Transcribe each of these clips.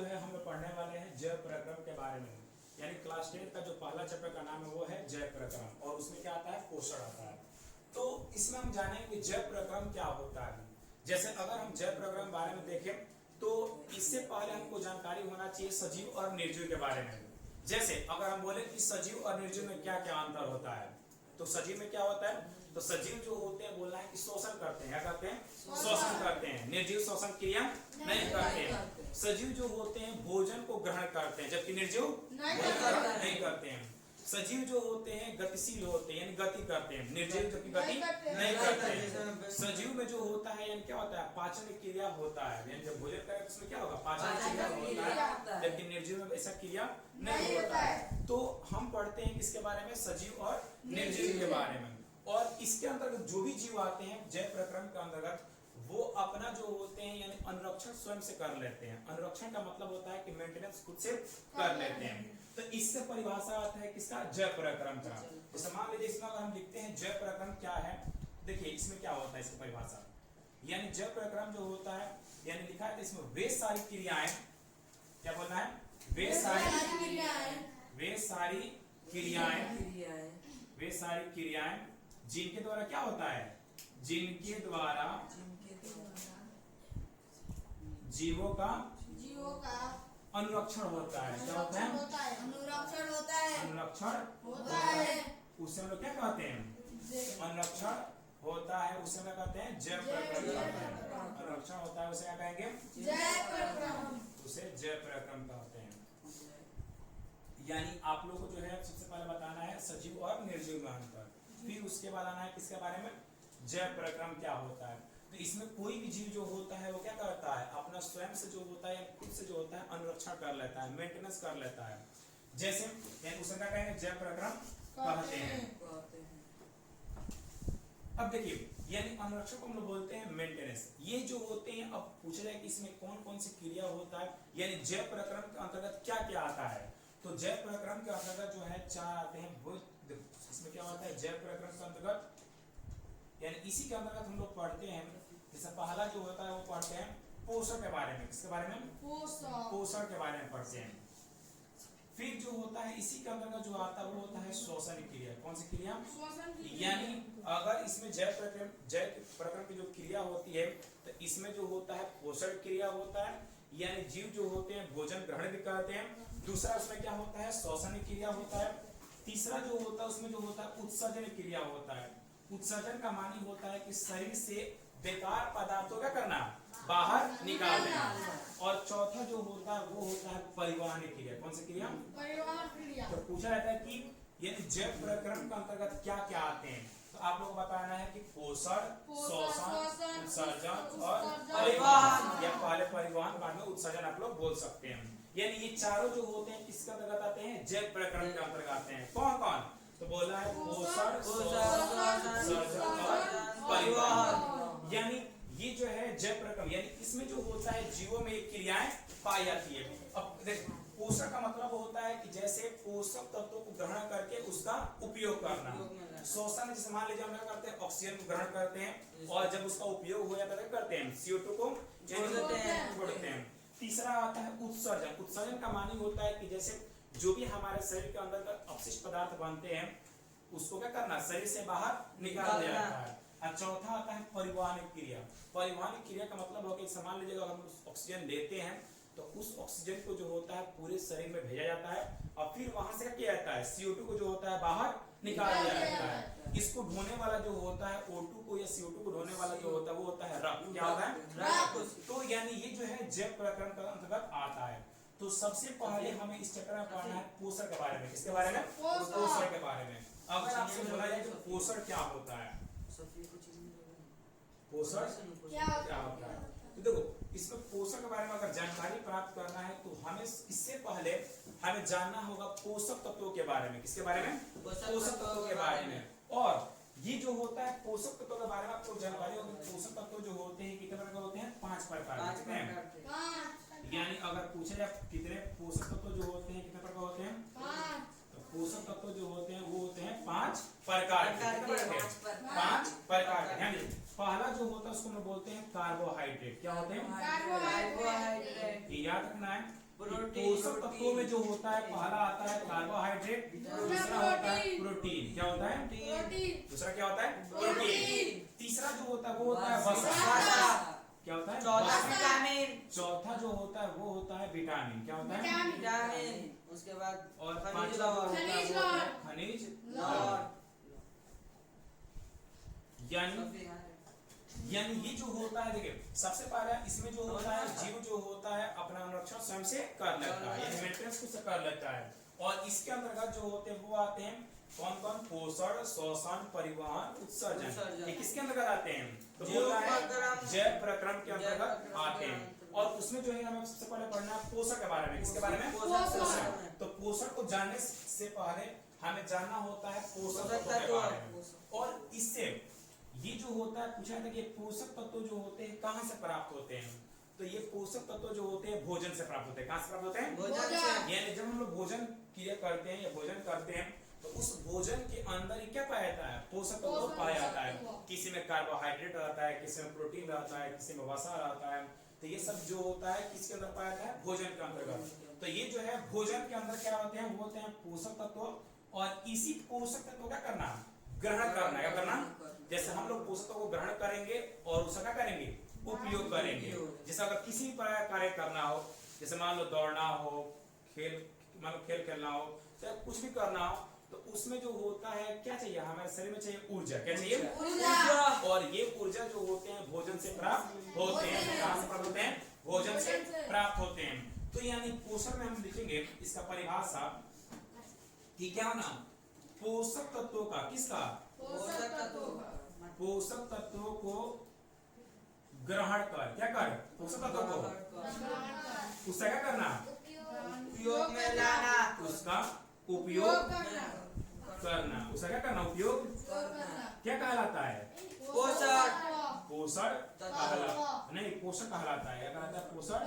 जो है हम लोग पढ़ने वाले हैं जय प्रक्रम के बारे में। यानी क्लास 10 का जो पहला चैप्टर का नाम है वो है जय प्रक्रम और उसमें क्या आता है, पोषण आता है। तो इसमें हम जानेंगे कि जय प्रक्रम क्या होता है। जैसे अगर हम जय प्रक्रम बारे में देखें तो इससे पहले हमको जानकारी होना चाहिए सजीव और निर्जीव के बारे में। जैसे अगर हम बोले कि सजीव और निर्जीव में क्या क्या अंतर होता है, तो सजीव में क्या होता है, तो सजीव जो होते हैं बोलना है कि शोषण करते हैं, क्या करते हैं, शोषण करते हैं। निर्जीव शोषण क्रिया नहीं करते हैं। सजीव जो होते हैं भोजन को ग्रहण करते हैं, जबकि निर्जीव नहीं करते हैं। सजीव जो होते हैं गतिशील होते हैं, यानी गति करते हैं, निर्जीव जो की गति नहीं करते हैं। सजीव में जो होता है यानी क्या होता है, पाचन क्रिया होता है, यानी जब भोजन करें तो उसमें क्या होगा, पाचन क्रिया होता है, जबकि निर्जीव में ऐसा क्रिया नहीं होता है। तो हम पढ़ते हैं किसके बारे में, सजीव और निर्जीव के बारे में। और इसके अंतर्गत जो भी जीव आते हैं जय प्रक्रम के अंतर्गत वो अपना जो होते हैं यानी अनुरक्षण स्वयं से कर लेते हैं। अनुरक्षण का मतलब होता है कि मेंटेनेंस खुद से कर लेते हैं। तो इससे परिभाषा आता है किसका, जय प्रक्रम का। जैसे मान लीजिए इसमें अगर हम लिखते हैं जय प्रक्रम क्या है, देखिए इसमें क्या होता है इसकी परिभाषा, यानी जय प्रक्रम जो होता है यानी लिखा है इसमें वे सारी क्रियाएं, क्या बोलना है, वे सारी क्रियाएं जिनके द्वारा क्या होता है, जिनके द्वारा जीवों का अनुरक्षण होता है। क्या होता है, अनुरक्षण होता है। उससे हम लोग क्या कहते हैं, अनुरक्षण होता है, उससे हम कहते हैं जय प्रक्रम। अनुरक्षण होता है उसे क्या कहेंगे, जय प्रक्रम, उसे जय प्रक्रम कहते हैं। यानी आप लोगों को जो है सबसे पहले बताना है सजीव और निर्जीव में अंतर, फिर उसके बाद आना है किसके बारे में, जय प्रक्रम क्या होता है। तो इसमें कोई भी जीव जो होता है वो क्या करता है, अपना स्वयं से जो होता है खुद से जो होता है अनुरक्षण कर लेता है, मेंटेनेंस कर लेता है। जैसे यानी उसे क्या कहेंगे, जय प्रक्रम कहते हैं। अब देखिए यानी अनुरक्षण को हम लोग बोलते हैं मेंटेनेंस। ये जो होते हैं, अब पूछा जाए कि इसमें कौन कौन सी क्रिया होता है, यानी जय प्रक्रम के अंतर्गत क्या क्या आता है। तो जय प्रक्रम के अंतर्गत जो है चार आते हैं। इसमें क्या होता है, जय प्रक्रम के अंतर्गत यानी इसी के अंतर्गत हम लोग पढ़ते हैं। जैसे पहला जो होता है वो पढ़ते हैं पोषण के बारे में। किसके बारे में, पोषण के बारे में पढ़ते हैं। फिर जो होता है इसी के अंतर्गत जो आता है वो होता है श्वसन क्रिया। कौन सी क्रिया, यानी अगर इसमें जय प्रक्रम की जो क्रिया होती है तो इसमें जो होता है पोषण क्रिया होता है, यानी जीव जो होते हैं भोजन ग्रहण भी करते हैं। दूसरा उसमें क्या होता है, श्वसन क्रिया होता है। तीसरा जो होता है उसमें जो होता है उत्सर्जन क्रिया होता है। उत्सर्जन का मानी होता है कि शरीर से बेकार पदार्थों का करना, बाहर निकाल देना। और चौथा जो होता है वो होता है परिवहन क्रिया। कौन सी क्रिया, परिवहन क्रिया। तो पूछा जाता है कि यानी जय प्रक्रम के अंतर्गत क्या क्या आते हैं, तो आप लोग बताना है कि पोषण, शोषण, उत्सर्जन और परिवहन, या पहले परिवहन बाद में उत्सर्जन आप लोग बोल सकते हैं। यानी ये चारों जो होते हैं किसके अंतर्गत आते हैं, जय प्रक्रम के अंतर्गत आते हैं। कौन कौन, तो बोला है पोषण, उत्सर्जन और परिवहन। यानी ये जो है जय प्रक्रम, यानी इसमें जो होता है जीवों में एक क्रियाएं पाई जाती है। अब देखो पोषण का मतलब होता है कि जैसे पोषक तत्वों को ग्रहण करके उसका उपयोग करना। शोषण जैसे मान लीजिए हम क्या करते हैं, ऑक्सीजन को ग्रहण करते हैं और जब उसका उपयोग हो जाता है क्या करते हैं, CO2 को छोड़ते हैं। तीसरा आता है उत्सर्जन। उत्सर्जन का मानी होता है कि जैसे जो भी हमारे शरीर के अंदर का अपशिष्ट पदार्थ बनते हैं उसको क्या करना, शरीर से बाहर निकाल दिया जाता है। और चौथा आता है परिवहन क्रिया। परिवहन क्रिया का मतलब हो कि मान लीजिए अगर हम ऑक्सीजन लेते हैं तो उस ऑक्सीजन को जो होता है पूरे शरीर में भेजा जाता है और फिर वहां से क्या किया जाता है, CO2 को जो होता है बाहर निकाल दिया जाता है। इसको ढोने वाला जो होता है O2 को या CO2 को ढोने वाला जो होता है वो होता है रक्त। क्या होता है, रक्त। तो यानी ये जो है जय प्रक्रम के अंतर्गत आता है। तो सबसे पहले हमें इस चैप्टर में पढ़ना है पोषण के बारे में। किसके बारे में, पोषण के बारे में। अगर आपसे बोला जाए कि पोषण क्या होता है, पोषण क्या होता है, तो देखो इसमें पोषण के बारे में अगर जानकारी प्राप्त करना है तो हमें इससे पहले हमें जानना होगा पोषक तत्वों के बारे में। किसके बारे में, पोषक तत्वों के बारे में। और ये जो होता है पोषक तत्वों के बारे में आपको जानकारी होगी। पोषक तत्व जो होते हैं कितने प्रकार के होते हैं, 5 प्रकार के। यानी अगर पूछे जाए कितने पोषक तत्व जो होते हैं कितने प्रकार होते हैं, तो पोषक तत्व जो होते हैं वो होते हैं 5 प्रकार के। 5 प्रकार के। यानी पहला जो होता है उसको हम बोलते हैं कार्बोहाइड्रेट। क्या होते हैं, कार्बोहाइड्रेट। ये याद रखना है। पोषक तत्वों में जो होता है पहला आता है कार्बोहाइड्रेट, दूसरा होता है प्रोटीन। क्या होता है? दूसरा क्या होता है? प्रोटीन। तीसरा जो होता है वो होता है वसा। क्या होता है? चौथा जो होता है वो होता है विटामिन। क्या होता है? विटामिन। उसके बाद और पांचवा जो होता है वो होता है खनिज लवण। यानी ये जो होता है, देखिए सबसे पहले इसमें जो होता है जीव जो होता है अपना अनुरक्षण स्वयं से कर लेता है, यानी मेंटेनेंस खुद से कर लेता है। और इसके अंतर्गत जो होते हैं वो आते हैं कौन कौन? पोषण, शोषण, परिवहन, उत्सर्जन। ये किसके अंतर्गत आते हैं? तो बोलता है जैव प्रक्रम के अंतर्गत आते हैं। और उसमें जो है हमें सबसे पहले पढ़ना है पोषण के बारे में। किसके बारे में? पोषण। तो पोषण को जानने से पहले हमें जानना होता है पोषक तत्वों के बारे में। और इससे ये जो होता है पूछा था कि पोषक तत्व जो होते हैं कहाँ से प्राप्त होते हैं? तो ये पोषक तत्व जो होते हैं भोजन से प्राप्त होते हैं। कहाँ से प्राप्त होते हैं? भोजन से। यानी जब हम लोग भोजन क्रिया करते हैं या भोजन करते हैं तो उस भोजन के अंदर ही क्या पाया जाता है? पोषक तत्व पाया जाता है। किसी में कार्बोहाइड्रेट रहता है, किसी में प्रोटीन रहता है, किसी में वसा रहता है। तो ये सब जो होता है किसके अंदर पाया जाता है? भोजन के अंतर्गत। तो ये जो है भोजन के अंदर क्या होते हैं? वो होते हैं पोषक तत्व। और इसी पोषक तत्व का करना ग्रहण करना। क्या करना? जैसे हम लोग पोषक तत्व को ग्रहण करेंगे और उसका क्या करेंगे? उपयोग करेंगे। जैसे अगर किसी भी प्रकार कार्य करना हो, जैसे मान लो दौड़ना हो, मान लो खेल खेलना हो, चाहे कुछ भी करना हो, तो उसमें जो होता है क्या चाहिए? हमारे शरीर में चाहिए ऊर्जा। क्या चाहिए? ऊर्जा। और ये ऊर्जा जो होते हैं भोजन से प्राप्त होते हैं। कहां से प्राप्त होते हैं? भोजन से प्राप्त होते हैं। तो यानी पोषण में हम लिखेंगे इसका परिभाषा कि क्या ना पोषक तत्वों का, किसका? पोषक तत्वों को ग्रहण कर। क्या कर? पोषक तत्वों को उसका क्या करना? उपयोग में लाना। उसका उपयोग करना। उसका क्या करना? उपयोग क्या कहलाता है? पोषण। पोषण कहलाता नहीं, पोषण कहलाता है। क्या कहलाता है? पोषण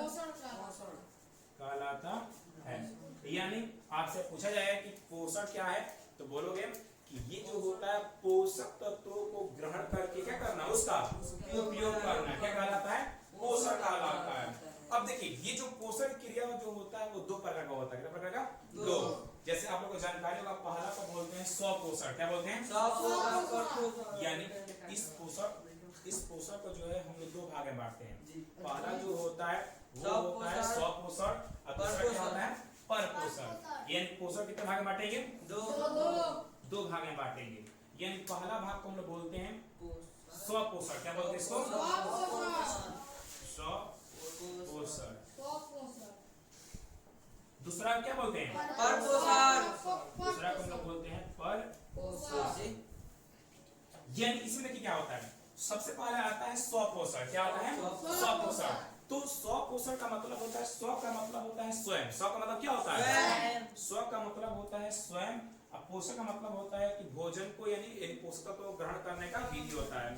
कहलाता है। यानी आपसे पूछा जाएगा कि पोषण क्या है, तो बोलोगे कि ये जो होता है पोषक तत्वों को ग्रहण करके क्या करना? उसका उपयोग करना। क्या कहलाता है? पोषण कहलाता है। अब देखिए ये जो पोषण क्रिया जो होता है वो दो प्रकार का होता है। कितना प्रकार का? दो। जैसे आप लोगों को जानकारी होगा पहला को बोलते हैं स्वपोषण। क्या बोलते हैं? स्वपोषण। यानी इस पोषण को जो है हम लोग दो भाग में बांटते हैं। पहला जो होता है वो होता है स्वपोषण और दूसरा क्या होता है? परपोषण। यानी पोषण कितने भाग में बांटेंगे? दो भाग में बांटेंगे। यानी पहला भाग को हम लोग बोलते हैं स्वपोषण। क्या बोलते हैं इसको? स्वपोषण। दूसरा क्या बोलते हैं? परपोषण। दूसरा को हम लोग बोलते हैं परपोषण। यानी इसमें देखिए क्या होता है, सबसे पहले आता है स्वपोषण। क्या आता है? स्वपोषण। तो स्वपोषण का मतलब होता है, स्व का मतलब होता है स्वयं। स्व का मतलब क्या होता है? स्व का मतलब होता है स्वयं। अब पोषण का मतलब होता है कि भोजन को यानी पोषक को ग्रहण करने का विधि होता है।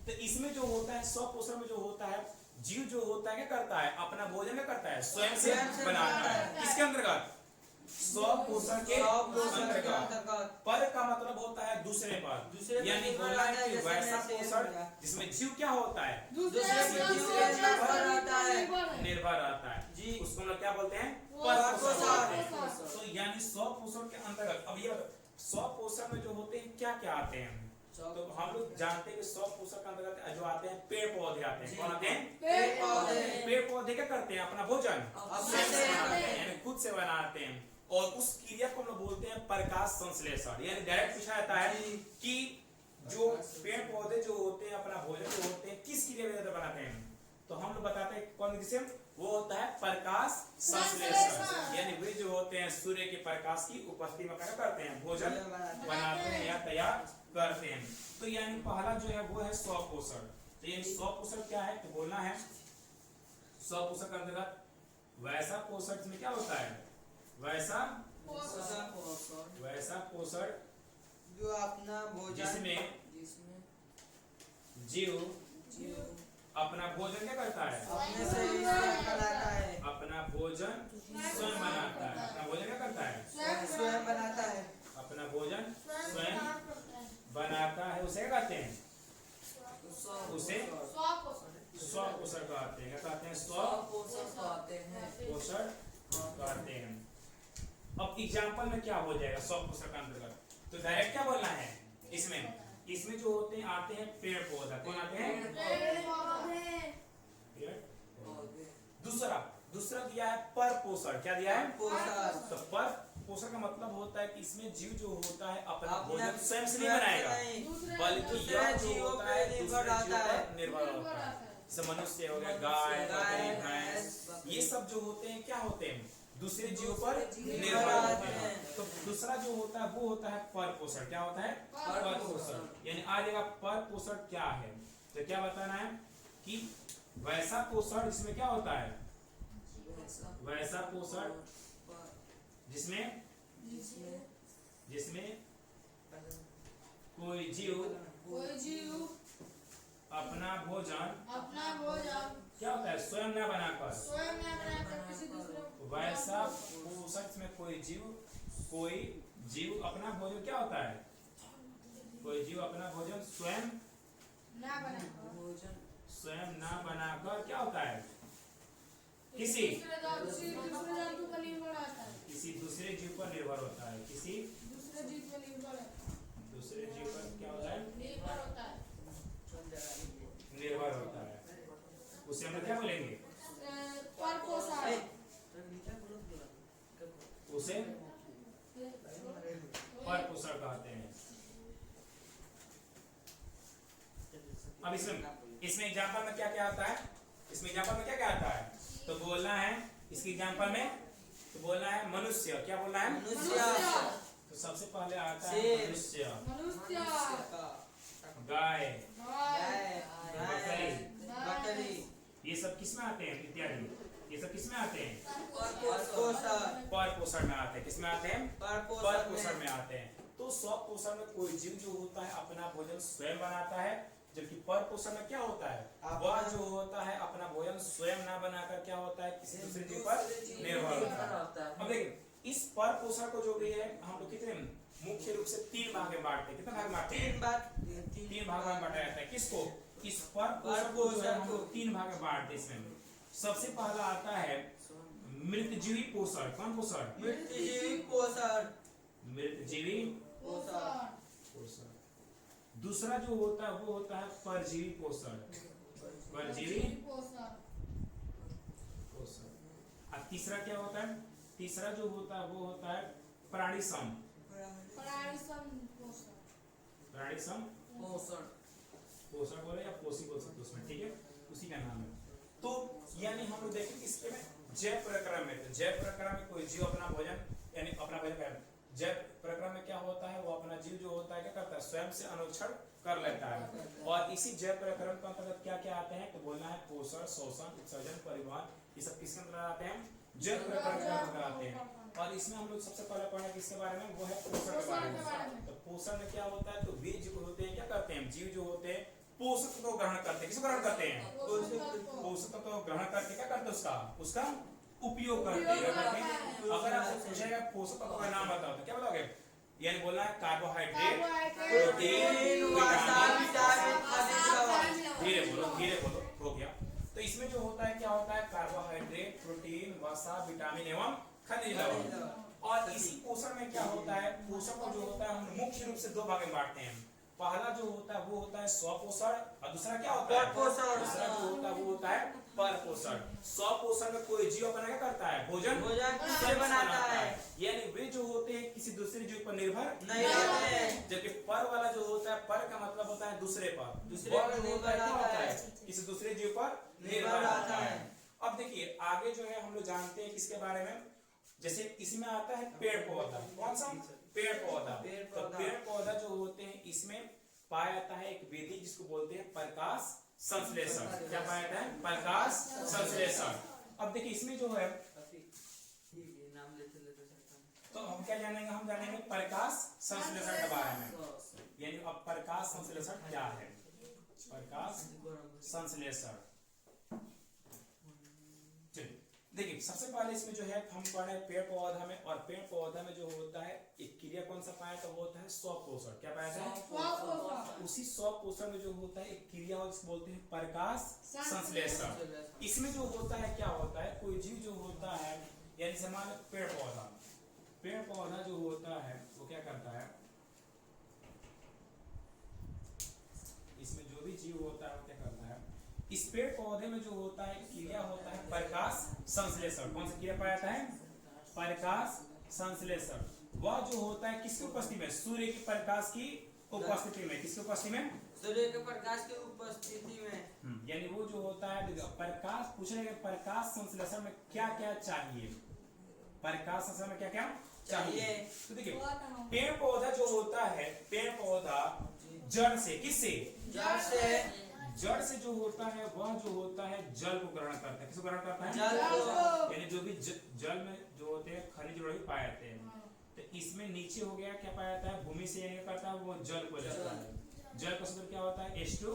तो इसमें जो होता है स्वपोषण में जो होता है जीव जो होता है क्या करता है? अपना भोजन क्या करता है? स्वयं से बनाता है। किसके अंतर्गत? स्वपोषण के अंतर्गत। पर का मतलब होता है दूसरे पर, यानी बोला है कि वैसा पोषण जिसमें जीव क्या होता है? निर्भर रहता है। उसको हम लोग क्या बोलते हैं? परपोषण। तो यानी स्वपोषण के अंतर्गत अब ये स्वपोषण में जो होते हैं क्या क्या आते हैं? तो हम लोग जानते हैं कि स्वपोषण के अंतर्गत जो आते हैं पेड़ पौधे आते हैं। कौन आते हैं? पेड़ पौधे क्या करते हैं? अपना भोजन यानी खुद से बनाते हैं। और उस क्रिया को हम लोग बोलते हैं प्रकाश संश्लेषण। यानी डायरेक्ट पूछा जाता है कि जो पेड़ पौधे जो होते हैं अपना भोजन जो होते हैं किस क्रिया से बनाते हैं? तो हम लोग बताते हैं कौन किसे? वो होता है प्रकाश संश्लेषण। यानी वे जो होते हैं सूर्य के प्रकाश की उपस्थिति में क्या करते हैं? भोजन बनाते हैं या तैयार करते हैं। तो यानी पहला जो है वो है स्वपोषण। तो ये स्वपोषण क्या है? तो बोलना है स्वपोषण के अंतर्गत वैसा पोषण में क्या होता है? वैसा पोषण जो अपना भोजन जिसमें जीव अपना भोजन क्या करता है? अपने से बनाता है। अपना भोजन स्वयं बनाता है। अपना भोजन क्या करता है? स्वयं बनाता है। अपना भोजन स्वयं बनाता है। उसे क्या कहते हैं? उसे स्वपोषण कहते हैं। क्या कहते हैं? स्वपोषण अब एग्जाम्पल में क्या हो जाएगा सौ पोषक का अंतर्गत, तो डायरेक्ट क्या बोलना है इसमें जो होते हैं आते हैं पेड़ पौधा, कौन आते हैं पेड़। दूसरा दिया है पर पोषण, क्या दिया है पोषण। तो पर पोषण का मतलब होता है कि इसमें जीव जो होता है अपना अपना भोजन स्वयं से नहीं बनाएगा, बल्कि दूसरे यह जो जीवों होता पे है निर्भर दूसरे रहता जीवों है। पर निर्भर होता है। जैसे मनुष्य हो गया, गाय, बकरी, भैंस, ये सब जो होते हैं क्या होते हैं दूसरे जीवों पर निर्भर होते हैं। तो दूसरा जो होता है वो होता है पर पोषण, क्या होता है पर पोषण, यानी आ जाएगा पर पोषण क्या है, तो क्या बताना है कि वैसा पोषण जिसमें क्या होता है वैसा पोषण जिसमें कोई जीव अपना भोजन क्या होता है स्वयं न बनाकर, वैसा पोषक में कोई जीव अपना भोजन क्या होता है कोई जीव अपना भोजन स्वयं न बनाकर क्या होता है किसी दूसरे जीव पर निर्भर होता है, किसी दूसरे जीव पर क्या होता है निर्भर होता है, उसे हम क्या बोलेंगे उसे पर पोषण कहते हैं। अब इसमें एग्जांपल में क्या क्या आता है, इसमें एग्जांपल में क्या क्या आता है, तो बोलना है इसके एग्जांपल में, तो बोलना है मनुष्य, क्या बोलना है तो सबसे पहले आता है मनुष्य, गाय, बकरी, ये सब किसमें आते हैं इत्यादि, ये सब किसमें आते हैं पोषण, पर पोषण में आते हैं, किसमें आते हैं पर पोषण में आते हैं। तो स्व पोषण में कोई जीव जो होता है अपना भोजन स्वयं बनाता है, जबकि पर पोषण में क्या होता है वह जो होता है अपना भोजन स्वयं ना बनाकर क्या होता है किसी दूसरे जीव पर निर्भर होता है। अब देखिए इस पर पोषण को जो भी है हम लोग कितने मुख्य रूप से तीन भाग में बांटते हैं, कितने भाग में बांटते हैं तीन भाग में बांटा जाता है, किसको इस पर पोषण को जो है हम लोग तीन भाग में बांटते हैं। इसमें सबसे पहला आता है मृतजीवी पोषण, कौन पोषण मृतजीवी पोषण। दूसरा जो होता है वो होता है परजीवी पोषण, परजीवी पोषण। और तीसरा क्या होता है, तीसरा जो होता है वो होता है प्राणी सम पोषण बोले या पोषी बोल सकते उसमें, ठीक है उसी का नाम है। तो यानी हम लोग देखेंगे इसके में जैव प्रक्रम में, तो जैव प्रक्रम में कोई जीव अपना भोजन यानी अपना भोजन जैव प्रक्रम में क्या होता है वो अपना जीव जो होता है क्या करता है स्वयं से अनुक्षण कर लेता है। और इसी जैव प्रक्रम के अंतर्गत क्या क्या आते हैं तो बोलना है पोषण, शोषण, उत्सर्जन, परिवहन, ये सब किसके अंतर्गत आते हैं जैव प्रक्रम के अंतर्गत आते हैं। और इसमें हम लोग सबसे पहले पढ़ना किसके बारे में वो है पोषण के बारे में। तो पोषण में क्या होता है तो वे जो होते हैं क्या करते हैं जीव जो होते हैं पोषक को ग्रहण करते हैं, किसको ग्रहण करते हैं पोषक को ग्रहण करके क्या करते हैं उसका उपयोग करते हैं। अगर आपसे पूछेगा पोषक तत्व का नाम बताओ तो क्या बताओगे, यानी बोलना है कार्बोहाइड्रेट, प्रोटीन, धीरे बोलो हो गया। तो इसमें जो होता है क्या होता है कार्बोहाइड्रेट, प्रोटीन, वसा, विटामिन एवं खनिज लवण। और इसी पोषण में क्या होता है पोषण को जो होता है हम मुख्य रूप से दो भाग में बांटते हैं। पहला जो होता है वो होता है स्वपोषण और दूसरा क्या होता है दूसरा जो होता है वो होता है पर पोषण। स्वपोषण में कोई जीव अपना क्या करता है भोजन स्वयं बनाता है, यानी वे जो होते हैं किसी दूसरे जीव पर निर्भर नहीं रहते हैं। जबकि पर वाला जो होता है पर का मतलब होता है दूसरे पर, दूसरे पर होता है क्या होता है किसी दूसरे जीव पर निर्भर रहता है। अब देखिए आगे जो है हम लोग जानते हैं किसके बारे में, जैसे इसमें आता है पेड़ पौधा, कौन सा पेड़ पौधा। तो पेड़ पौधा जो होते हैं इसमें पाया जाता है एक वेदी जिसको बोलते हैं प्रकाश संश्लेषण। क्या पाया जाता है प्रकाश संश्लेषण। अब देखिए इसमें जो है तो हम क्या जानेंगे, हम जानेंगे प्रकाश संश्लेषण के बारे में। यानी अब प्रकाश संश्लेषण क्या है, प्रकाश संश्लेषण। देखिए सबसे पहले इसमें जो है हम पढ़ रहे हैं पेड़ पौधा में, और पेड़ पौधा में जो होता है एक क्रिया कौन सा पाया था वो होता है स्वपोषण। क्या पाया था उसी स्वपोषण में जो होता है एक क्रिया जिसको बोलते हैं प्रकाश संश्लेषण। इसमें जो होता है क्या होता है कोई जीव जो होता है यानी समान पेड़ पौधा, पेड़ पौधा जो होता है वो क्या करता है, इसमें जो भी जीव होता है वो क्या करता है, इस पेड़ पौधे में जो होता है क्रिया होता है प्रकाश संश्लेषण। कौन सा क्रिया पाया जाता है, प्रकाश संश्लेषण। वह जो होता है किसकी उपस्थिति में, सूर्य के प्रकाश की उपस्थिति में। किसकी उपस्थिति में, सूर्य के प्रकाश की उपस्थिति में। यानी वो जो होता है प्रकाश, पूछेगा प्रकाश संश्लेषण में क्या क्या चाहिए, प्रकाश संश्लेषण में क्या क्या चाहिए। तो देखिए पेड़ पौधा जो होता है, पेड़ पौधा जड़ से, किससे, जड़ से, जड़ से जो होता है वह जो होता है जल को ग्रहण करता है। किसको ग्रहण करता है, जल को। यानी जो भी जल में जो होते हैं खनिज लवण पाए जाते हैं। तो इसमें नीचे हो गया क्या पाया जाता है, भूमि से यानी करता है वो जल को लेता है। जल का सूत्र क्या होता है, H2O।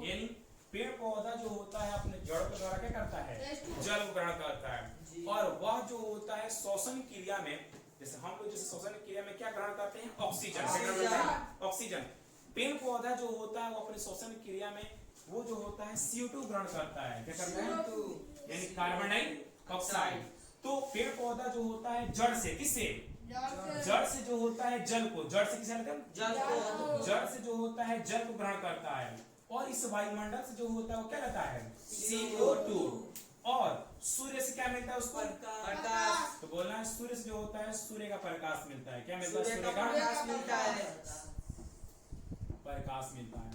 यानी पेड़ पौधा जो होता है अपने जड़ के द्वारा क्या करता है, जल को ग्रहण करता है। और वह जो होता है श्वसन क्रिया में, जैसे हम लोग जैसे श्वसन क्रिया में क्या ग्रहण करते हैं, ऑक्सीजन। ऑक्सीजन। पेड़ पौधा जो होता है वो अपने श्वसन क्रिया में वो जो होता है CO2 ग्रहण करता है। क्या करता है, यानी कार्बन डाइऑक्साइड। तो पेड़ पौधा जो होता है जड़ से, किससे, जड़ से जो होता है जल को, जड़ से किसे लेते हैं, जल को। जड़ से जो होता है जल को ग्रहण करता है। और इस वायुमंडल से जो होता है वो क्या लेता है, CO2। और सूर्य से क्या मिलता है उसको, प्रकाश। तो बोलना है सूर्य से जो होता है सूर्य का प्रकाश मिलता है। क्या मिलता है, सूर्य सूर्य का का प्रकाश मिलता है, प्रकाश मिलता है।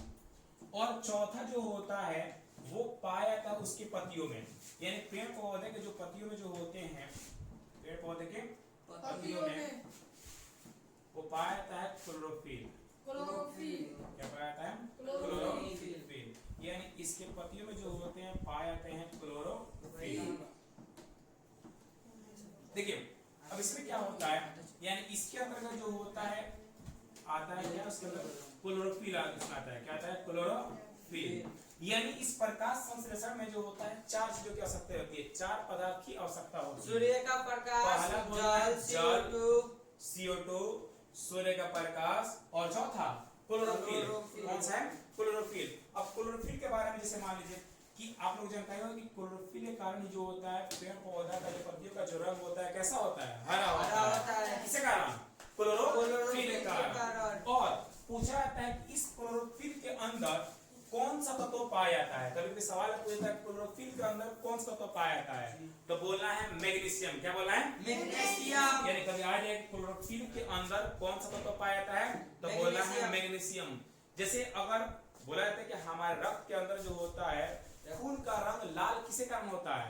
और चौथा जो होता है वो पाया था उसकी पत्तियों में, यानी पेड़ पौधे के जो पत्तियों में जो होते हैं, पेड़ पौधे के पत्तियों में वो पाया जाता है क्लोरोफिल। क्या पाया जाता है, क्लोरोफिल। यानी इसके पत्तियों में जो होते हैं पाए जाते हैं क्लोरोफिल। देखिए अब इसमें क्या होता है, यानी इसके अंतर्गत जो होता है आता है क्या, उसके अंदर क्लोरोफिल आता है। क्या आता है, क्लोरोफिल। यानी इस प्रकाश संश्लेषण में जो होता है चार चीजों की आवश्यकता होती है, चार पदार्थ की आवश्यकता होती है। सूर्य का प्रकाश, जल, CO2, सूर्य का प्रकाश, और चौथा क्लोरोफिल। कौन सा है, क्लोरोफिल। अब क्लोरोफिल के बारे में जैसे मान लीजिए कि आप लोग जानते हो कि क्लोरोफिल के कारण जो होता है पेड़ पौधा का जो पत्तियों का जो रंग होता है कैसा होता है, हरा होता है। किसके कारण, क्लोरोफिल के कारण। और पूछा जाता है कि इस क्लोरोफिल के अंदर कौन सा तत्व पाया जाता है। कभी भी सवाल पूछता है क्लोरोफिल के अंदर कौन सा तत्व पाया जाता है, तो बोलना है मैग्नीशियम। क्या बोलना है, मैग्नीशियम। यानी कभी आ जाए क्लोरोफिल के अंदर कौन सा तत्व पाया जाता है, तो बोलना है मैग्नीशियम। जैसे अगर बोला जाता है कि हमारे रक्त के अंदर जो होता है खून का रंग लाल किसे कारण होता है,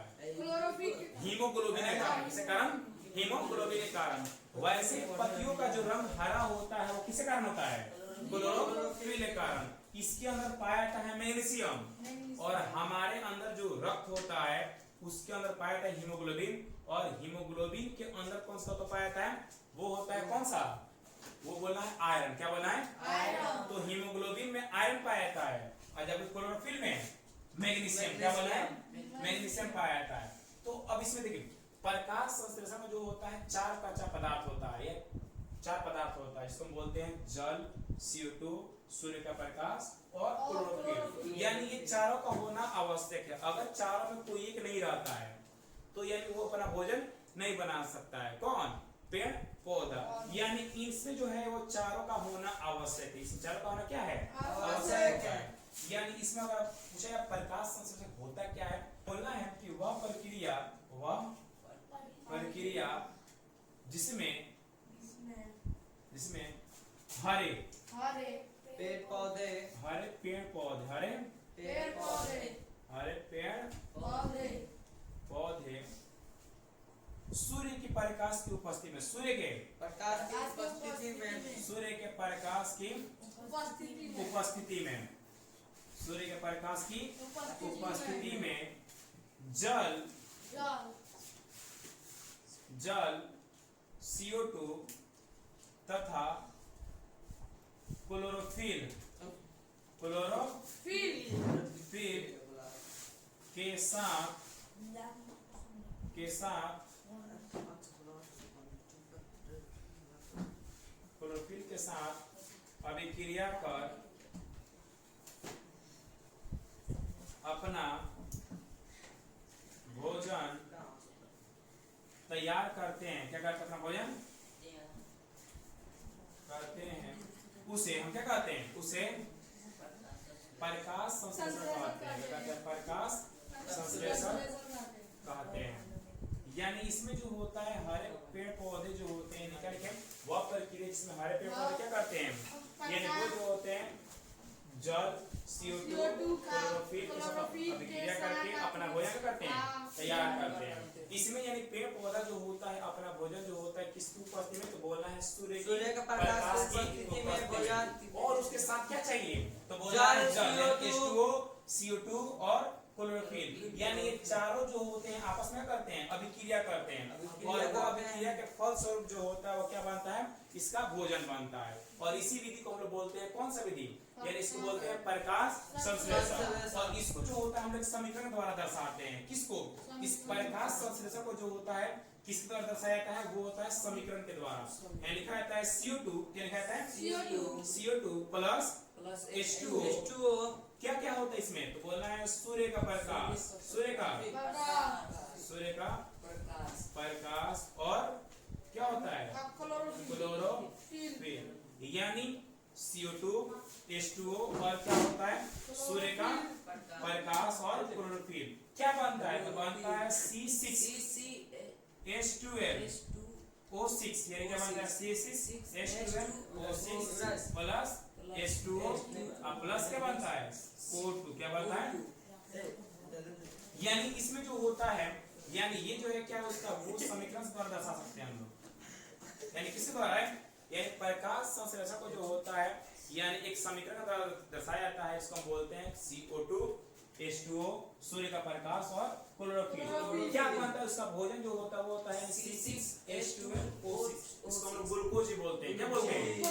हीमोग्लोबिन के कारण। किसे कारण, हीमोग्लोबिन के कारण। वैसे पत्तियों का जो रंग हरा होता है वो किसे कारण होता है, क्लोरोफिल के कारण। इसके अंदर पाया जाता है मैग्नीशियम। और हमारे अंदर जो रक्त होता है उसके अंदर पाया जाता है हीमोग्लोबिन। और हीमोग्लोबिन के अंदर कौन सा तत्व पाया जाता है, वो होता है कौन सा, वो बोलना है आयरन। क्या बोलना है, आयरन। तो हीमोग्लोबिन में आयरन पाया जाता है, और जब क्लोरोफिल में मैग्नीशियम। क्या बोलना है, मैग्नीशियम पाया जाता है। तो अब इसमें देखिए प्रकाश संश्लेषण में जो होता है चार कच्चा पदार्थ होता है, ये चार पदार्थ होता है, इसको हम बोलते हैं जल, CO2, सूर्य का प्रकाश और क्लोरोफिल। यानी ये चारों का होना आवश्यक है। अगर चारों में कोई एक नहीं रहता है तो यानी वो अपना भोजन नहीं बना सकता है। कौन, पेड़ पौधा। यानी इसमें जो है वो चारों का होना आवश्यक है। इस चारों का होना क्या है, आवश्यक है। यानी इसमें अगर पूछा प्रकाश संश्लेषण होता क्या है, बोलना है कि वह प्रक्रिया जिसमें हरे पेड़ पौधे, सूर्य की प्रकाश की उपस्थिति में, सूर्य के प्रकाश की उपस्थिति में, सूर्य के प्रकाश की उपस्थिति में, सूर्य के प्रकाश की उपस्थिति में जल CO2 तथा क्लोरोफिल के साथ क्लोरोफिल के साथ अभिक्रिया कर अपना भोजन तैयार करते हैं, क्या करते हैं, अपना भोजन करते हैं, उसे हम क्या कहते हैं, उसे प्रकाश संश्लेषण कहते हैं। क्या कहते हैं, प्रकाश संश्लेषण कहते हैं। यानी इसमें जो होता है हरे पेड़ पौधे जो होते हैं निकल के वह प्रक्रिया जिसमें हरे पेड़ पौधे क्या करते हैं, यानी वो जो होते हैं जल CO2 क्लोरोफिल के साथ अभिक्रिया करके अपना भोजन करते हैं, तैयार करते हैं। इसमें यानी पेड़ पौधा जो होता है अपना भोजन जो होता है किसकी उपस्थिति में, तो बोलना है सूर्य का प्रकाश की उपस्थिति में भोजन, और उसके साथ क्या चाहिए, तो बोलना है जल CO2 और क्लोरोफिल, यानी ये चारों जो होते हैं आपस में करते हैं, अभिक्रिया करते हैं, और वो अभिक्रिया के फल स्वरूप जो होता है वो क्या बनता है, इसका भोजन बनता है। और इसी विधि को हम लोग बोलते हैं कौन सा विधि, यानी इसको बोलते हैं प्रकाश संश्लेषण। और इसको जो होता है हम लोग समीकरण द्वारा दर्शाते हैं, किसको, इस प्रकाश संश्लेषण को जो होता है किसके द्वारा दर्शाया जाता है, वो होता है समीकरण के द्वारा। यहाँ लिखा रहता है CO2, क्या लिखा रहता है, CO2 प्लस H2O। क्या क्या होता है इसमें, तो बोलना है सूर्य का प्रकाश, सूर्य का प्रकाश, और क्या होता है क्लोरोफिल, यानी CO2 H2O और क्या होता है सूर्य का प्रकाश और क्लोरोफिल। क्या बनता है, तो बनता है C6H12O6, यानी क्या बनता है C6H12O6 प्लस H2O प्लस क्या बनता है O2, क्या बनता है। यानी इसमें जो होता है, यानी ये जो है क्या उसका वो समीकरण द्वारा दर्शा सकते हैं हम लोग, यानी किसके द्वारा है, यानी प्रकाश संश्लेषण को जो होता है यानी एक समीकरण द्वारा दर्शाया जाता है, इसको हम बोलते हैं CO2 H2O, सूर्य का प्रकाश और क्लोरोफिल। क्या बनता है उसका भोजन जो होता है वो होता है C6H12O6, इसको हम लोग ग्लूकोज ही बोलते हैं, क्या बोलते हैं,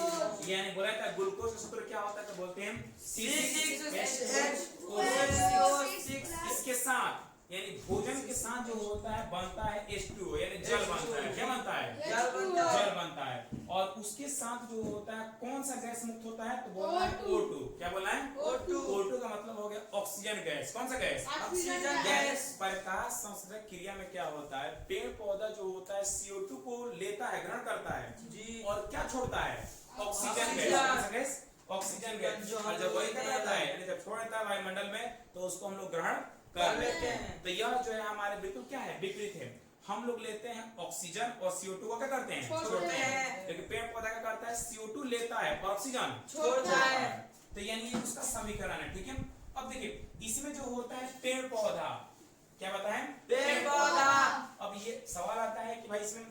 यानी बोला था ग्लूकोज का सूत्र क्या होता है, तो बोलते हैं C6H12O6। इसके साथ यानी भोजन के साथ जो होता है बनता है H2O, यानी जल बनता है, क्या बनता है, जल बनता है। और उसके साथ जो होता है कौन सा गैस मुक्त होता है, तो बोलना है O2, क्या बोलना है O2 का मतलब हो गया ऑक्सीजन गैस। कौन सा गैस, ऑक्सीजन गैस। प्रकाश संश्लेषण क्रिया में क्या होता है, पेड़ पौधा जो होता है CO2 को लेता है, ग्रहण करता है जी, और क्या छोड़ता है, ऑक्सीजन गैस। कौन सा गैस, ऑक्सीजन गैस। और जब वही क्या रहता है, यानी जब छोड़ देता है वायुमंडल में तो उसको हम लोग ग्रहण कर लेते हैं। तो यह जो है हमारे बिल्कुल क्या है, विपरीत है। हम लोग लेते हैं ऑक्सीजन और CO2 को क्या करते हैं, छोड़ते हैं। लेकिन पेड़ पौधा क्या करता है, CO2 लेता है और ऑक्सीजन छोड़ता है। तो यानी ये उसका समीकरण है, ठीक है। अब देखिए इसमें जो होता है पेड़ पौधा, क्या बताएं, पेड़ पौधा। अब ये सवाल आता है कि भाई इसमें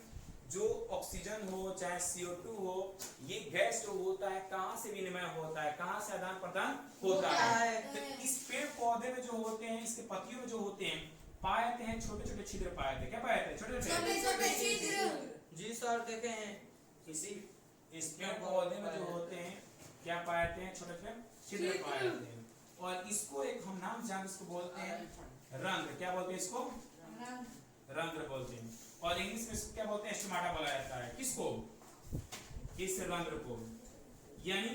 जो ऑक्सीजन हो चाहे CO2 हो, ये गैस जो होता है कहाँ से विनिमय होता है, कहाँ से आदान प्रदान होता है। तो इस पेड़ पौधे में जो होते हैं, इसके पत्तियों में जो होते हैं पाए जाते हैं छोटे छोटे छिद्र पाए जाते हैं, क्या पाए जाते हैं, छोटे छोटे छिद्र। जी सर देखे हैं, इसी इस पेड़ पौधे में जो होते हैं क्या पाए जाते हैं, छोटे छोटे छिद्र पाए जाते हैं। और इसको एक हम नाम जान इसको बोलते हैं रंध्र, क्या बोलते हैं इसको, रंध्र बोलते हैं। और इंग्लिश में इसको क्या बोलते हैं, स्टोमाटा बोला जाता है। किसको, इस रंध्र को। यानी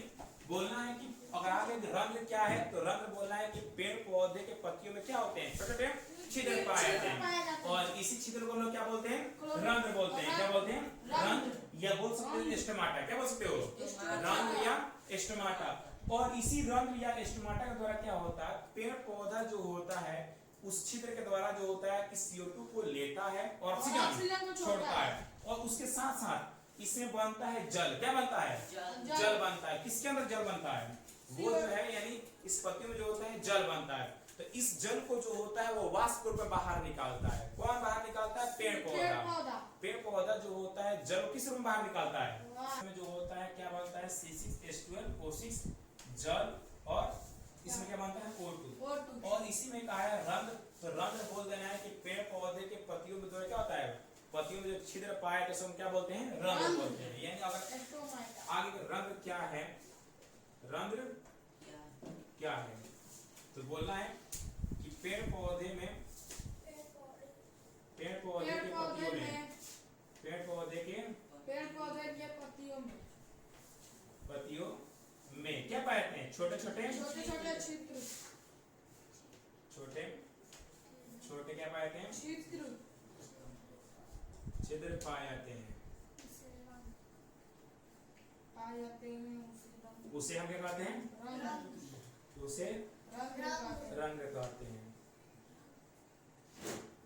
बोलना है कि अगर आगे रंध्र क्या है, तो रंध्र बोलना है कि पेड़ पौधे के पत्तियों में क्या होते हैं, छोटे छोटे छिद्र पाए जाते हैं। और इसी छिद्र को लोग क्या बोलते हैं, रंध्र बोलते हैं। क्या बोलते हैं, रंध्र, या बोल सकते हो स्टोमाटा। क्या बोल सकते हो, रंध्र या स्टोमाटा। और इसी रंध्र या स्टोमाटा के द्वारा क्या होता है, पेड़ पौधा जो होता है उस छिद्र के द्वारा जो होता है कि CO2 को लेता है और ऑक्सीजन को छोड़ता है। और उसके साथ साथ इसमें बनता है जल। क्या बनता है, जल बनता है। किसके अंदर जल बनता है, वो जो है यानी इस पत्ती में जो होता है जल बनता है। तो इस जल को जो होता है वो वाष्प रूप में बाहर निकालता है। कौन बाहर निकालता है, पेड़ पौधा। पेड़ पौधा जो होता है जल किस रूप में बाहर निकालता है, इसमें जो होता है क्या बनता है C6H12O6 जल, और इसमें क्या बनता है O2। और इसी में कहा है रंध्र। तो रंध्र बोल देना है कि पेड़ पौधे के पत्तियों में क्या होता है, पत्तियों में जो छिद्र पाए तो हम क्या बोलते हैं, रंध्र बोलते हैं। यानी अगर आगे रंध्र क्या है, रंध्र क्या है, तो बोलना है कि पेड़ पौधे में, पेड़ पौधे के पत्तियों में, पेड़ पौधे के पत्तियों में क्या पाते हैं, छोटे छोटे छिद्र, छोटे छोटे क्या पाते हैं, छिद्र पाए जाते हैं, उसे हम क्या कहते हैं? उसे रंग कहते हैं।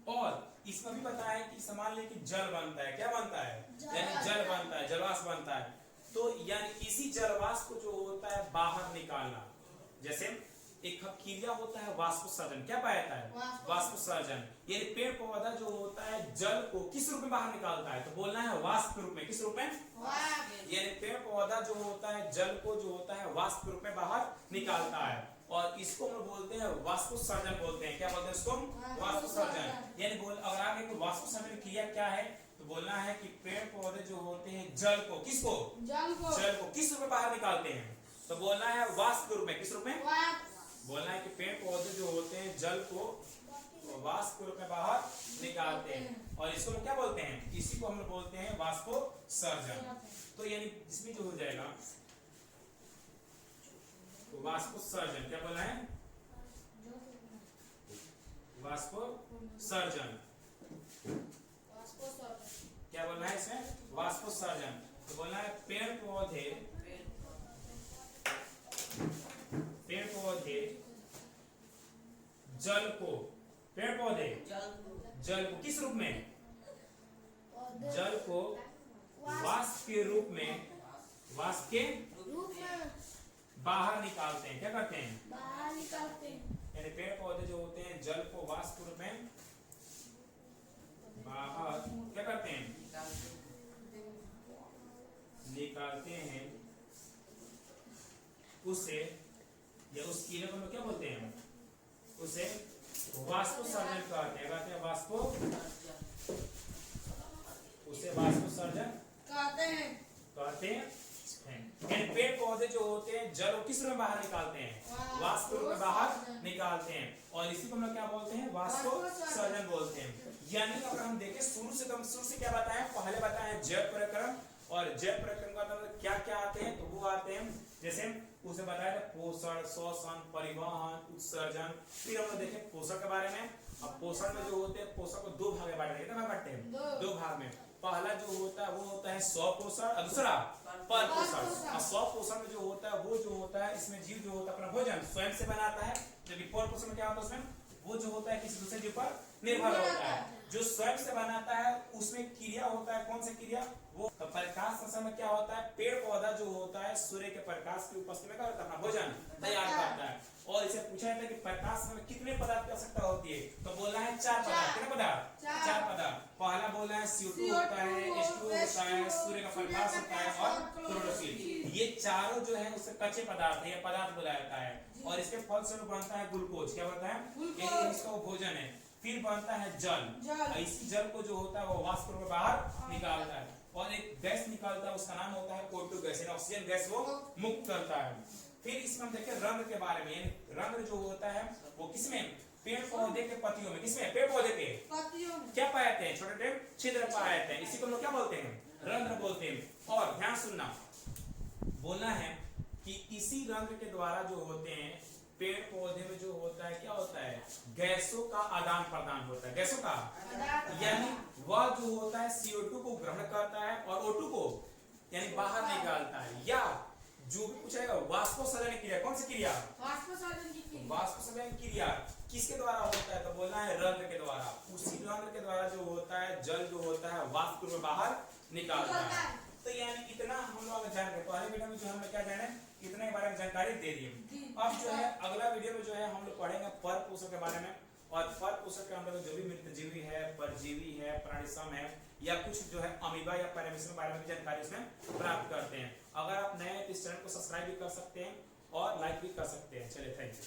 और इसमें भी बताया है कि समान लेके जल बनता है, क्या बनता है? यानी जल बनता है, जलवाष्प बनता है। तो यानी इसी जलवाष्प को जो होता है बाहर निकालना, जैसे एक क्रिया होता है वाष्पोत्सर्जन, क्या पाया जाता है? वाष्पोत्सर्जन। यानी पेड़ पौधा जो होता है जल को किस रूप में बाहर निकालता है? तो बोलना है वाष्प के रूप में। किस रूप में? यानी पेड़ पौधा जो होता है जल को जो होता है वाष्प के रूप में बाहर निकालता है, और इसको हम बोलते हैं वाष्पोत्सर्जन बोलते हैं। क्या बोलते हैं इसको? वाष्पोत्सर्जन। यानी बोल अगर आगे कोई वाष्पोत्सर्जन क्रिया क्या है तो बोलना है कि पेड़ पौधे जो होते हैं जल को, किसको? जल को किस रूप में बाहर निकालते हैं? तो बोलना है वाष्प के रूप में। किस रूप में? बोलना है कि पेड़ पौधे जो होते हैं जल को वाष्प के रूप में बाहर निकालते हैं, और इसको हम क्या बोलते हैं? इसी को हम लोग बोलते हैं वाष्पोत्सर्जन। तो यानी इसमें जो हो जाएगा वाष्पोत्सर्जन, क्या बोला है? वाष्पोत्सर्जन। क्या बोलना है इसमें? वाष्पोत्सर्जन। तो बोलना है पेड़ पौधे जल को, पेड़ पौधे जल को किस रूप में? जल को वाष्प के रूप में, वाष्प के बाहर निकालते हैं। क्या करते हैं? बाहर निकालते हैं। यानी पेड़ पौधे जो होते हैं जल को वाष्प के रूप में बाहर क्या करते हैं? निकालते हैं। उसे या उस क्रिया को हम क्या बोलते हैं? उसे वाष्पोत्सर्जन कहते हैं। उसे वाष्पोत्सर्जन कहते हैं। यानी पेड़ पौधे जो होते हैं जल को किस रूप में बाहर निकालते हैं? वाष्प के रूप में बाहर निकालते हैं, और इसी को हम लोग क्या बोलते हैं? वाष्पोत्सर्जन बोलते हैं। यानी अगर हम देखें शुरू से, तो हम शुरू से क्या बताएं? पहले बताएं जैव प्रक्रम, और जैव प्रक्रम का मतलब क्या क्या आते हैं? तो वो आते हैं जैसे उसे बताया था पोषण, शोषण, परिवहन, उत्सर्जन। फिर हम लोग देखें पोषण के बारे में। अब पोषण में जो होते हैं, पोषण को दो भाग में बांटते हैं। दो भाग में। पहला जो होता है वो होता है स्वपोषण, और दूसरा परपोषण। और स्वपोषण में जो होता है वो जो होता है इसमें जीव जो होता है अपना भोजन स्वयं से बनाता है, जबकि परपोषण में क्या होता है? उसमें वो जो होता है किसी दूसरे जीव पर निर्भर होता है। जो स्वयं से बनाता है उसमें क्रिया होता है, कौन सी क्रिया? वो प्रकाश संश्लेषण में क्या होता है? पेड़ पौधा जो होता है सूर्य के प्रकाश की उपस्थिति में क्या करता है? अपना भोजन तैयार करता है। और इसे पूछा जाता है कि प्रकाश में कितने पदार्थ की आवश्यकता होती है? तो बोलना है 4 पदार्थ। कितने पदार्थ? 4 पदार्थ। पहला बोलना है CO2 होता है, H2O होता है, सूर्य का प्रकाश होता है, और क्लोरोफिल। ये चारों जो है उससे कच्चे पदार्थ है, पदार्थ बोला जाता है। और इसके फलस्वरूप बनता है ग्लूकोज। क्या बनता है? ये इसका भोजन है। फिर बनता है जल। इसी जल को जो होता है वो वाष्प रूप में बाहर निकालता है, और एक गैस निकालता है, उसका नाम होता है O2 गैस, यानी ऑक्सीजन गैस वो मुक्त करता है। फिर इसमें हम देखें रंग के बारे में। यानी रंग जो होता है वो किसमें? पेड़ पौधे के पत्तियों में। किसमें? पेड़ पौधे के पत्तियों में क्या पाए जाते हैं? छोटे छोटे छिद्र पाए जाते हैं। इसी को हम लोग क्या बोलते हैं? रंध्र बोलते हैं। और ध्यान सुनना, बोलना है कि इसी रंध्र के द्वारा जो होते हैं पेड़ पौधे में जो होता है क्या होता है? गैसों का आदान प्रदान होता है। गैसों का, यानी वह जो होता है CO2 को ग्रहण करता है और O2 को यानी बाहर निकालता है। या जो भी पूछेगा वाष्पोत्सर्जन क्रिया, कौन सी क्रिया? वाष्पोत्सर्जन क्रिया किसके द्वारा होता है? तो बोलना है रंध्र के द्वारा। उसी रंध्र के द्वारा जो होता है जल जो होता है वाष्प में बाहर निकालता है। तो यानी इतना हम लोग जान गए। पहले वीडियो में जो हम क्या जाने इतने के बारे में जानकारी दे दी। अब जो है अगला वीडियो में जो है हम लोग पढ़ेंगे परपोषण के बारे में, और परपोषण के अंदर जो भी मृतजीवी है, परजीवी है, प्राणीसम है, या कुछ जो है अमीबा या पैरामीशियम के बारे में भी जानकारी इसमें प्राप्त करते हैं। अगर आप नए हैं तो इस चैनल को सब्सक्राइब भी कर सकते हैं और लाइक भी कर सकते हैं। चलिए, थैंक यू।